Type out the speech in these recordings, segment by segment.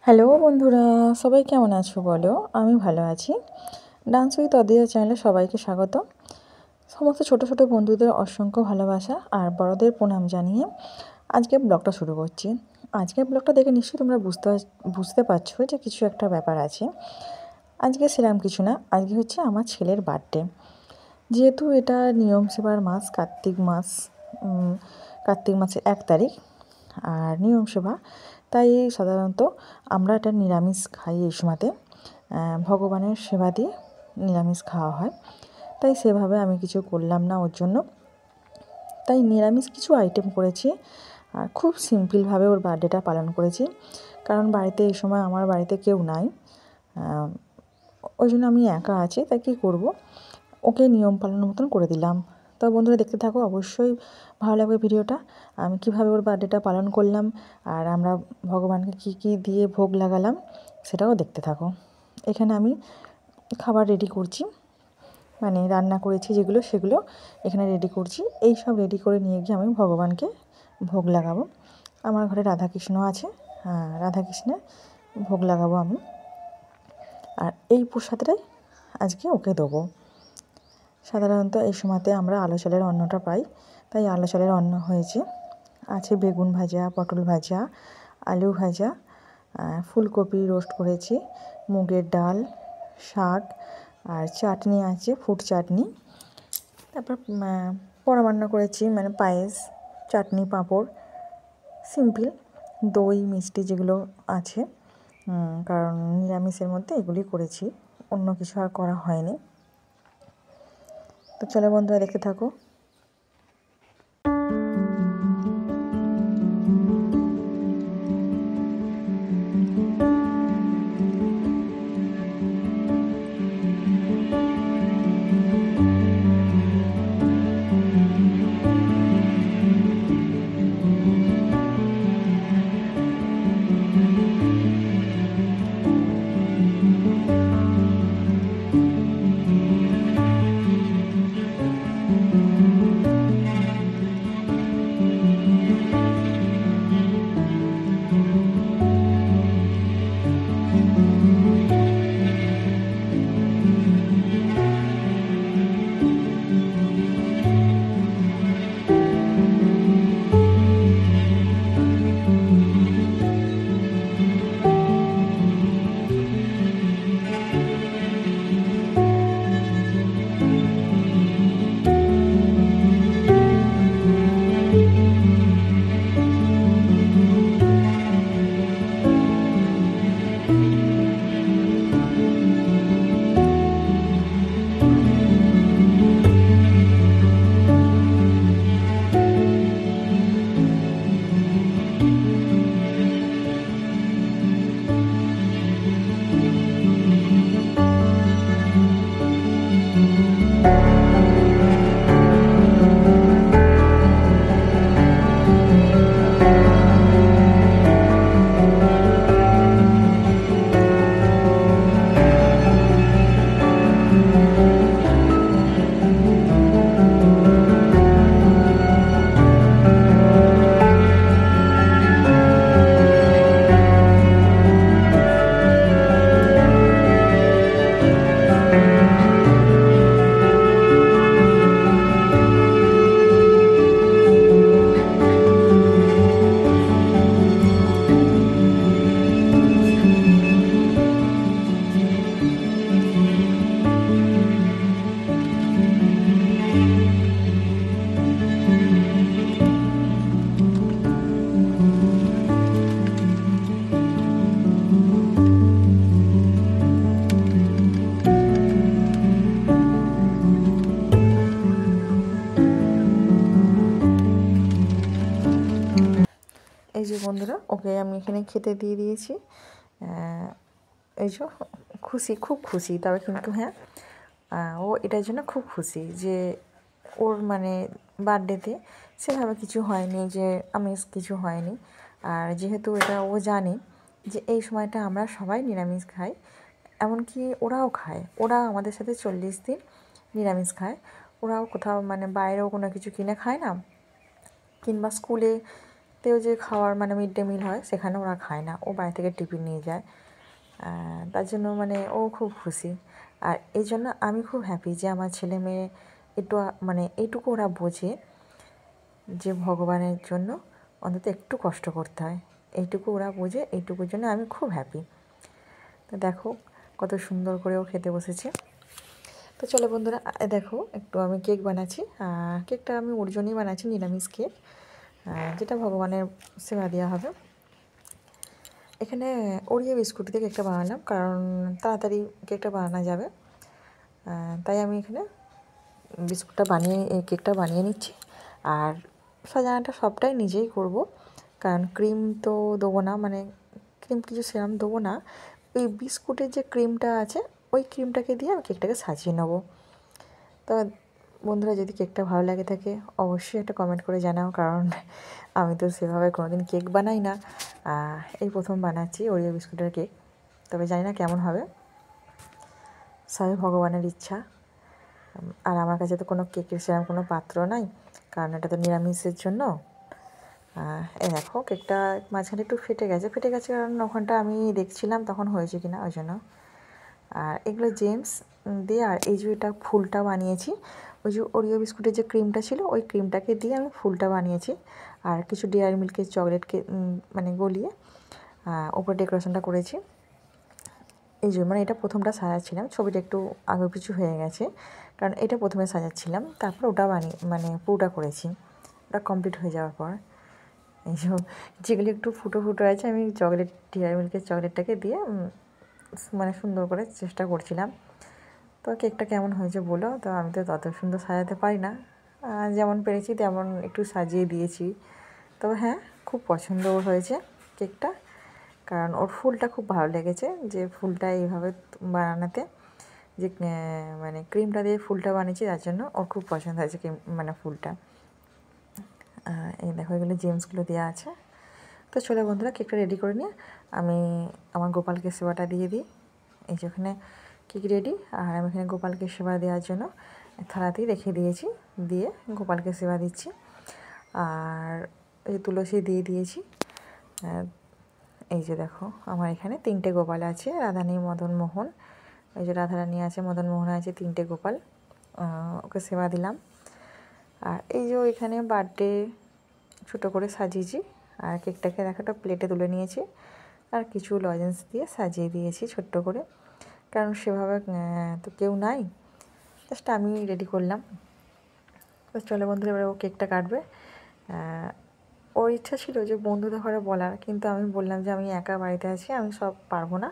Hello বন্ধুরা, সবাই কেমন আছো বলো? আমি ভালো আছি। ডান্স উইথ অদিয়া চ্যানেলে সবাইকে স্বাগত। সমস্ত ছোট ছোট বন্ধুদের অসংখ্য ভালোবাসা আর বড়দের প্রণাম জানিয়ে আজকে ব্লগটা শুরু করছি। আজকের ব্লগটা দেখে নিশ্চয়ই তোমরা বুঝতে পারছো যে কিছু একটা ব্যাপার আছে। আজকে সেরকম কিছু না, আজকে হচ্ছে আমার ছেলের বার্থডে। যেহেতু এটা নিয়ম সেবার মাস, কার্তিক মাসের 1 তারিখ আর নিয়ম সেবা, তাই সাধারণত আমরা এটা নিরামিষ খাই এই সময়তে। ভগবানের সেবা দিয়ে নিরামিষ খাওয়া হয়, তাই সেভাবে আমি কিছু করলাম না ওর জন্য। তাই নিরামিষ কিছু আইটেম করেছি আর খুব সিম্পলভাবে ওর বার্থডেটা পালন করেছি, কারণ বাড়িতে এই সময় আমার বাড়িতে কেউ নাই। ওই জন্য আমি একা আছি, তাই কী করবো, ওকে নিয়ম পালনের মতন করে দিলাম। তো বন্ধুরা দেখতে থাকো, অবশ্যই ভালো লাগবে ভিডিওটা। আমি কীভাবে ওর বার্থডেটা পালন করলাম আর আমরা ভগবানকে কী কী দিয়ে ভোগ লাগালাম সেটাও দেখতে থাকো। এখানে আমি খাবার রেডি করছি, মানে রান্না করেছি যেগুলো সেগুলো এখানে রেডি করছি। এই সব রেডি করে নিয়ে গিয়ে আমি ভগবানকে ভোগ লাগাবো। আমার ঘরে রাধাকৃষ্ণ আছে, রাধাকৃষ্ণের ভোগ লাগাবো আমি, আর এই প্রসাদটাই আজকে ওকে দেবো। সাধারণত এই সময়তে আমরা আলো চালের অন্নটা পাই, তাই আলো চালের অন্ন হয়েছে। আছে বেগুন ভাজা, পটল ভাজা, আলু ভাজা, ফুলকপি রোস্ট করেছি, মুগের ডাল, শাক আর চাটনি আছে, ফুড চাটনি। তারপর পরমান্ন করেছি, মানে পায়েস, চাটনি, পাঁপড়, সিম্পল, দই মিষ্টি যেগুলো আছে, কারণ নিরামিষের মধ্যে এগুলি করেছি, অন্য কিছু আর করা হয়নি। তো চলো বন্ধুরা দেখতে থাকো। এই যে বন্ধুরা, ওকে আমি এখানে খেতে দিয়ে দিয়েছি। এই যে খুশি, খুব খুশি, তবে কিন্তু হ্যাঁ, ও এটার জন্য খুব খুশি যে ওর মানে বার্থডেতে সেভাবে কিছু হয়নি, যে আমিষ কিছু হয়নি। আর যেহেতু এটা ও জানে যে এই সময়টা আমরা সবাই নিরামিষ খাই, এমনকি ওরাও খায়, ওরা আমাদের সাথে 40 দিন নিরামিষ খায়। ওরাও কোথাও মানে বাইরেও কোনো কিছু কিনে খায় না, কিংবা স্কুলে তেও যে খাওয়ার মানে মিড ডে মিল হয় সেখানে ওরা খায় না, ও বাড়ি থেকে টিফিন নিয়ে যায়। তার জন্য মানে ও খুব খুশি। আর এই জন্য আমি খুব হ্যাপি যে আমার ছেলে মেয়ে একটু মানে এইটুকু ওরা বোঝে যে ভগবানের জন্য অন্তত একটু কষ্ট করতে হয়, এইটুকু ওরা বোঝে, এইটুকুর জন্য আমি খুব হ্যাপি। তো দেখো কত সুন্দর করে ও খেতে বসেছে। তো চলো বন্ধুরা, দেখো একটু আমি কেক বানাচ্ছি। কেকটা আমি ওর জন্যই বানাচ্ছি, নিরামিষ কেক, যেটা ভগবানের সেবা দেওয়া হবে। এখানে ওরিও বিস্কুট দিয়ে কেকটা বানালাম, কারণ তাড়াতাড়ি কেকটা বানানো যাবে। তাই আমি এখানে কেকটা বানিয়ে নিচ্ছি। আর সাজানোটা সবটাই নিজেই করব, কারণ ক্রিম তো দেবো না, মানে ক্রিম কিছু সেরকম দেবো না। ওই বিস্কুটের যে ক্রিমটা আছে ওই ক্রিমটাকে দিয়ে আমি কেকটাকে সাজিয়ে নেবো। তো বন্ধুরা, যদি কেকটা ভালো লাগে থাকে অবশ্যই একটা কমেন্ট করে জানাও, কারণ আমি তো সেভাবে কোনোদিন কেক বানাই না, এই প্রথম বানাচ্ছি ওরিও বিস্কুটের কেক। তবে জানি না কেমন হবে, সবই ভগবানের ইচ্ছা। আর আমার কাছে তো কোনো কেকের সেরকম কোনো পাত্র নাই, কারণ এটা তো নিরামিষের জন্য। এই দেখো কেকটা মাঝখানে একটু ফেটে গেছে, কারণ ওখানটা আমি দেখছিলাম তখন হয়েছে কি না, ওই জন্য। আর এগুলো জেমস দিয়ে, আর এই যে এটা ফুলটা বানিয়েছি ওই যে ওরিও বিস্কুটের যে ক্রিমটা ছিল ওই ক্রিমটাকে দিয়ে আমি ফুলটা বানিয়েছি। আর কিছু ডেয়ারি মিল্কের চকলেটকে মানে গলিয়ে ওপরে ডেকোরেশনটা করেছি। এই যে মানে এটা প্রথমটা সাজাচ্ছিলাম, ছবিটা একটু আগে পিছু হয়ে গেছে, কারণ এটা প্রথমে সাজাচ্ছিলাম, তারপর ওটা মানে পুরোটা করেছি। ওটা কমপ্লিট হয়ে যাওয়ার পর এই যেগুলি একটু ফুটো ফুটো আছে আমি ডেয়ারি মিল্কের চকলেটটাকে দিয়ে মানে সুন্দর করে চেষ্টা করছিলাম। তো কেকটা কেমন হয়েছে বলো। তো আমি তো তত সুন্দর সাজাতে পারি না, যেমন পেরেছি তেমন একটু সাজিয়ে দিয়েছি। তবে হ্যাঁ, খুব পছন্দ হয়েছে কেকটা, কারণ ওর ফুলটা খুব ভালো লেগেছে, যে ফুলটা এইভাবে বানাতে, যে মানে ক্রিমটা দিয়ে ফুলটা বানিয়েছি তার জন্য ওর খুব পছন্দ হয়েছে মানে ফুলটা। এই দেখো এগুলো জেমসগুলো দেওয়া আছে। তো চলো বন্ধুরা, কেকটা রেডি করে নিয়ে আমি আমার গোপালকে সেবাটা দিয়ে দিই। এই যে ওখানে কেক রেডি, আর আমি এখানে গোপালকে সেবা দেওয়ার জন্য থালাতেই রেখে দিয়েছি, দিয়ে গোপালকে সেবা দিচ্ছি। আর এই তুলসী দিয়ে দিয়েছি। এই যে দেখো আমার এখানে 3টে গোপাল আছে, রাধারানী, মদন মোহন। এই যে রাধারানী আছে, মদন মোহন আছে, 3টে গোপাল, ওকে সেবা দিলাম। আর এই যে এখানে বার্থডে ছোটো করে সাজিয়েছি, আর কেকটাকে দেখো একটা প্লেটে তুলে নিয়েছি, আর কিছু লজেন্স দিয়ে সাজিয়ে দিয়েছি ছোট্ট করে, কারণ সেভাবে তো কেউ নাই, জাস্ট আমি রেডি করলাম। তো চলো বন্ধুরা, এবার ও কেকটা কাটবে। ওর ইচ্ছা ছিল যে বন্ধুদের ঘরে বলার, কিন্তু আমি বললাম যে আমি একা বাড়িতে আছি, আমি সব পারবো না,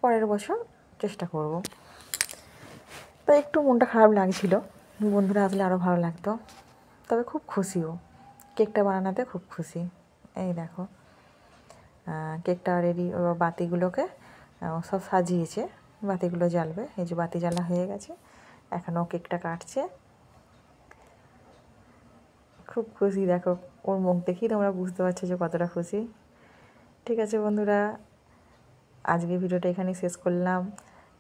পরের বছর চেষ্টা করব। তাই একটু মনটা খারাপ লাগছিল, বন্ধুরা আসলে আরও ভালো লাগতো। তবে খুব খুশি ও, কেকটা বানানোতে খুব খুশি। এই দেখো কেকটা রেডি, বাতিগুলোকে সব সাজিয়েছে, বাতিগুলো জ্বালবে। এই যে বাতি জ্বালা হয়ে গেছে, এখনও কেকটা কাটছে। খুব খুশি, দেখো ওর মুখ দেখেই তোমরা বুঝতে পারছো যে কতটা খুশি। ঠিক আছে বন্ধুরা, আজকে ভিডিওটা এখানেই শেষ করলাম।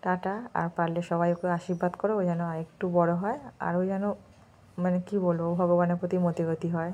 টাটা। আর পারলে সবাই ওকে আশীর্বাদ করো, ও যেন আরেকটু বড় হয়, আর ও যেন মানে কী বলবো, ভগবানের প্রতি মতিগতি হয়।